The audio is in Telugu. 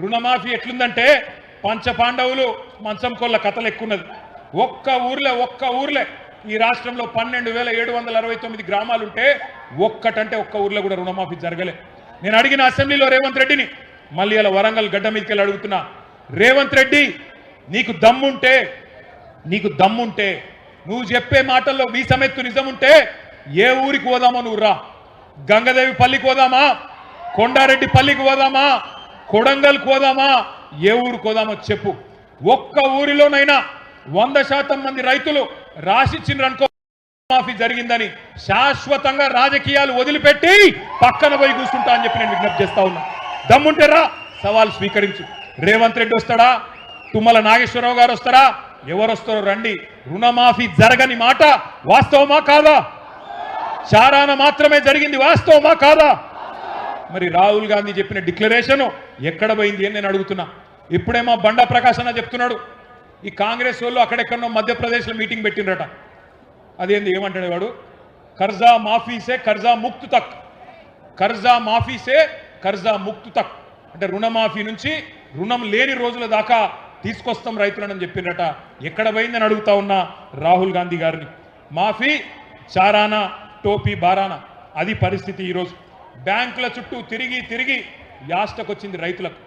రుణమాఫీ ఎట్లుందంటే పంచపాండవులు మంచం కొల్ల కథలు ఎక్కున్నది. ఒక్క ఊర్లే ఈ రాష్ట్రంలో 12,769 గ్రామాలుంటే ఒక్కటంటే ఒక్క ఊర్లో కూడా రుణమాఫీ జరగలే. నేను అడిగిన అసెంబ్లీలో రేవంత్ రెడ్డిని, మళ్ళీ అలా వరంగల్ గడ్డ మీదకి వెళ్ళి అడుగుతున్నా, రేవంత్ రెడ్డి నీకు దమ్ముంటే నువ్వు చెప్పే మాటల్లో వీసమెత్తు నిజముంటే ఏ ఊరికి పోదామో నువ్వు రా. గంగదేవి పల్లికి పోదామా, కొండారెడ్డి పల్లికి పోదామా, కొడంగల్కి పోదామా, ఏ ఊరికి పోదామో చెప్పు. ఒక్క ఊరిలోనైనా 100% మంది రైతులు రాసిచ్చినరనుకో మాఫీ జరిగిందని శాశ్వతంగా రాజకీయాలు వదిలిపెట్టి పక్కన పోయి కూర్చుంటా అని చెప్పి నేను విజ్ఞప్తి చేస్తా ఉన్నా. దమ్ముంటే రా, సవాల్ స్వీకరించు. రేవంత్ రెడ్డి వస్తాడా, తుమ్మల నాగేశ్వరరావు గారు వస్తారా, ఎవరు వస్తారో రండి. రుణమాఫీ జరగని మాట వాస్తవమా కాదా? చారాన మాత్రమే జరిగింది, వాస్తవమా కాదా? మరి రాహుల్ గాంధీ చెప్పిన డిక్లరేషన్ ఎక్కడ పోయింది అని నేను అడుగుతున్నా. ఇప్పుడేమో బండా ప్రకాశ్ అన్న చెప్తున్నాడు, ఈ కాంగ్రెస్ వాళ్ళు అక్కడెక్కడో మధ్యప్రదేశ్లో మీటింగ్ పెట్టిండ్రట. అదేంది, ఏమంటాడు వాడు, కర్జా మాఫీసే కర్జా ముక్తు తక్, కర్జా మాఫీసే కర్జా ముక్తు తక్ అంటే రుణమాఫీ నుంచి రుణం లేని రోజుల దాకా తీసుకొస్తాం రైతులని చెప్పిండ్రట. ఎక్కడ పోయిందని అడుగుతా ఉన్నా రాహుల్ గాంధీ గారిని. మాఫీ చారానా టోపీ బారానా, అది పరిస్థితి ఈరోజు. బ్యాంకుల చుట్టూ తిరిగి యాస్టకొచ్చింది రైతులకు.